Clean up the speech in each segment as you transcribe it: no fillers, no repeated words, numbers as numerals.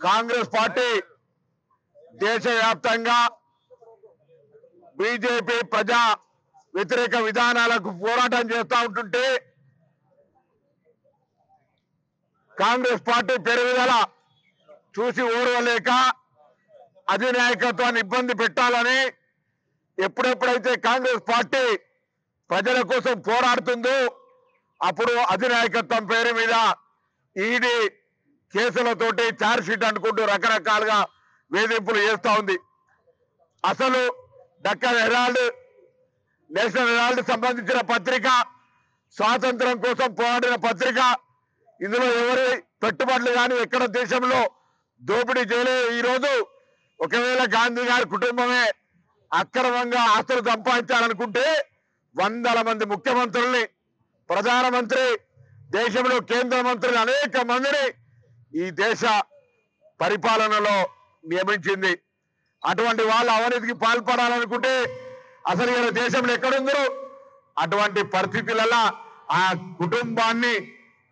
Congress party దేశవ్యాప్తంగా BJP ప్రజా వ్యతిరేక విధానాలకు పోరాటం చేస్తూ ఉంటుంటే కాంగ్రెస్ పార్టీ పెరుగుదల చూసి ఓర్వలేక అధినాయకత్వాన్ని ఇబ్బంది పెట్టాలని ఎప్పుడెప్పుడైతే కాంగ్రెస్ పార్టీ ప్రజల కోసం పోరాడుతుందో అప్పుడు అధినాయకత్వం పేరు మీద ఈడీ కేసులతోటి ఛార్జ్ షీట్ అనుకుంటూ రకరకాలుగా వేధింపులు చేస్తూ ఉంది. అసలు డక్కన్ హెరాల్డ్, నేషనల్ హెరాల్డ్ సంబంధించిన పత్రిక, స్వాతంత్రం కోసం పోరాడిన పత్రిక, ఇందులో ఎవరి పెట్టుబడులు కానీ ఎక్కడ దేశంలో దోపిడీ చేయలేదు. ఈరోజు ఒకవేళ గాంధీ గారి కుటుంబమే అక్రమంగా ఆస్తులు సంపాదించాలనుకుంటే వందల మంది ముఖ్యమంత్రుల్ని, ప్రధానమంత్రి, దేశంలో కేంద్ర మంత్రులు అనేక మందిని ఈ దేశ పరిపాలనలో నియమించింది. అటువంటి వాళ్ళు అవినీతికి పాల్పడాలనుకుంటే అసలు ఇలా దేశంలో ఎక్కడుందో అటువంటి పరిస్థితులలో ఆ కుటుంబాన్ని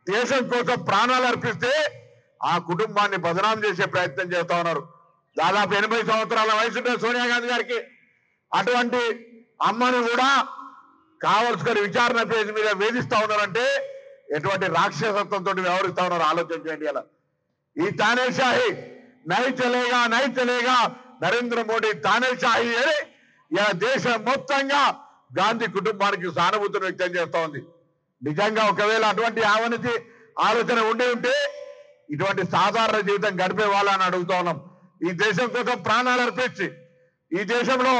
దేశం కోసం ప్రాణాలు అర్పిస్తే ఆ కుటుంబాన్ని బదనాం చేసే ప్రయత్నం చేస్తా ఉన్నారు. దాదాపు 80 సంవత్సరాల వయసు సోనియా గాంధీ గారికి. అటువంటి అమ్మను కూడా కావలసిన విచారణ పేజీ మీద వేధిస్తా ఉన్నారంటే ఎటువంటి రాక్షసత్వంతో వ్యవహరిస్తా ఉన్నారు ఆలోచన చేయండి. అలా ఈ తానేషాహి నై చలేగా నరేంద్ర మోడీ తానేషాహి అని ఇలా దేశం మొత్తంగా గాంధీ కుటుంబానికి సానుభూతిని వ్యక్తం చేస్తా ఉంది. నిజంగా ఒకవేళ అటువంటి అవినీతి ఆలోచన ఉండి ఉంటే ఇటువంటి సాధారణ జీవితం గడిపే వాళ్ళని అడుగుతా ఉన్నాం. ఈ దేశం కోసం ప్రాణాలు అర్పించి ఈ దేశంలో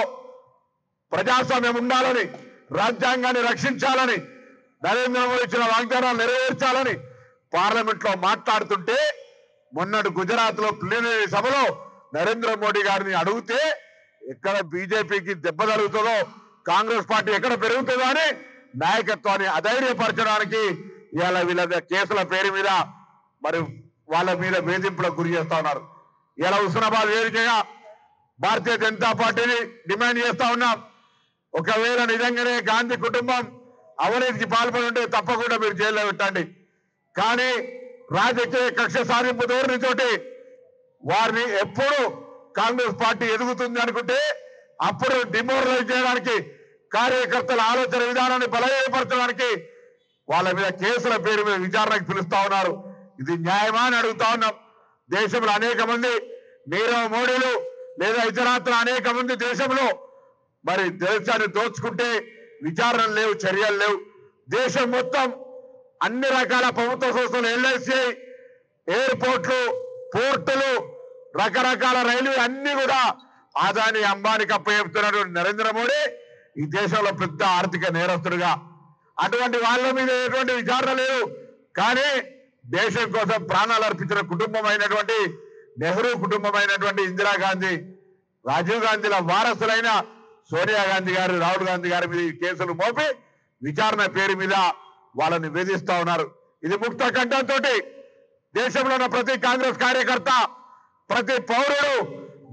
ప్రజాస్వామ్యం ఉండాలని, రాజ్యాంగాన్ని రక్షించాలని, నరేంద్ర మోడీ ఇచ్చిన వాగ్దానాలు నెరవేర్చాలని పార్లమెంట్ లో మాట్లాడుతుంటే మొన్నటి గుజరాత్ లో ప్లీనరీ సభలో నరేంద్ర మోడీ గారిని అడిగితే ఎక్కడ బీజేపీకి దెబ్బ జరుగుతుందో, కాంగ్రెస్ పార్టీ ఎక్కడ పెరుగుతుందో అని నాయకత్వాన్ని అధైర్యపరచడానికి ఇవాళ వీళ్ళ కేసుల పేరు మీద మరి వాళ్ళ మీద వేధింపులకు గురి చేస్తా ఉన్నారు. ఇలా హుస్నాబాద్ వేదికగా భారతీయ జనతా పార్టీని డిమాండ్ చేస్తా ఉన్నాం. ఒకవేళ నిజంగానే గాంధీ కుటుంబం అవినీతికి పాల్పడి ఉంటే తప్పకుండా మీరు జైల్లో పెట్టండి. కానీ రాజకీయ కక్ష సాధింపు ధోరణితోటి వారిని ఎప్పుడు కాంగ్రెస్ పార్టీ ఎదుగుతుంది అనుకుంటే అప్పుడు డిమోరలైజ్ చేయడానికి, కార్యకర్తల ఆలోచన విధానాన్ని బలహీనపరచడానికి వాళ్ళ మీద కేసుల పేరు మీద విచారణకు పిలుస్తా ఉన్నారు. ఇది న్యాయమా అని అడుగుతా ఉన్నాం. దేశంలో అనేక మంది నీరవ్ మోడీలు లేదా ఇతరత్ర అనేక మంది దేశంలో మరి దేశాన్ని దోచుకుంటే విచారణలు లేవు, చర్యలు లేవు. దేశం మొత్తం అన్ని రకాల ప్రభుత్వ సంస్థలు, ఎల్ఐసి, ఎయిర్పోర్ట్లు, పోర్టులు, రకరకాల రైల్వే అన్ని కూడా ఆదాని అంబానీకి అప్పచెప్తున్నటువంటి నరేంద్ర మోడీ ఈ దేశంలో పెద్ద ఆర్థిక నేరస్తుడుగా. అటువంటి వాళ్ళ మీద ఎటువంటి విచారణ లేదు. కానీ దేశం కోసం ప్రాణాలు అర్పించిన కుటుంబం అయినటువంటి నెహ్రూ కుటుంబం అయినటువంటి ఇందిరాగాంధీ, రాజీవ్ గాంధీల వారసులైన సోనియా గాంధీ గారు, రాహుల్ గాంధీ గారి మీద ఈ కేసులు మోపి విచారణ పేరు మీద వాళ్ళని వేధిస్తా ఉన్నారు. ఇది ముక్త కంఠంతో దేశంలో ఉన్న ప్రతి కాంగ్రెస్ కార్యకర్త, ప్రతి పౌరుడు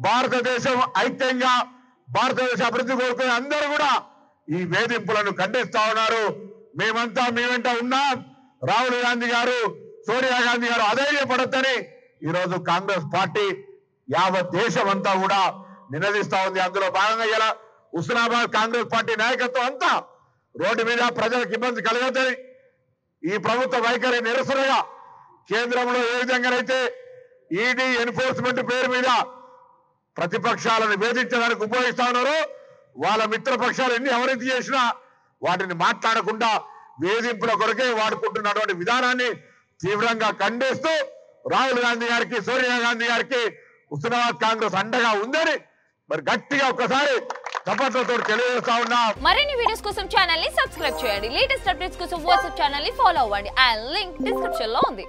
భారతదేశం ఐక్యంగా భారతదేశ అభివృద్ధి కోరుకునే అందరూ కూడా ఈ వేధింపులను ఖండిస్తా ఉన్నారు. మేమంతా మీ వెంట ఉన్నాం. రాహుల్ గాంధీ గారు, సోనియా గాంధీ గారు అధైర్యపడొద్దని ఈరోజు కాంగ్రెస్ పార్టీ యావత్ దేశం అంతా కూడా నినదిస్తా ఉంది. అందులో భాగంగా ఇలా హుస్నాబాద్ కాంగ్రెస్ పార్టీ నాయకత్వం అంతా రోడ్డు మీద ప్రజలకు ఇబ్బంది కలగద్దని ఈ ప్రభుత్వ వైఖరి నిరసనగా కేంద్రంలో ఏ విధంగానైతే ఈడీ ఎన్ఫోర్స్మెంట్ పేరు మీద ప్రతిపక్షాలను వేధించడానికి ఉపయోగిస్తా ఉన్నారో వాళ్ళ మిత్రపక్షాలు ఎన్ని అవినీతి చేసినా వాటిని మాట్లాడకుండా వేధింపుల కొరకే వాడుకుంటున్నటువంటి విధానాన్ని తీవ్రంగా ఖండిస్తూ రాహుల్ గాంధీ గారికి, సోనియా గాంధీ గారికి హుస్నాబాద్ కాంగ్రెస్ అండగా ఉందని మరి గట్టిగా ఒక్కసారి చప్పట్లతో తెలియజేస్తా ఉన్నా. మరిన్ని వీడియోస్ కోసం ఛానల్ ని సబ్స్క్రైబ్ చేయండి. లేటెస్ట్ అప్డేట్స్ కోసం వాట్సాప్ ఛానల్ ని ఫాలో అవ్వండి. ఆ లింక్ డిస్క్రిప్షన్ లో ఉంది.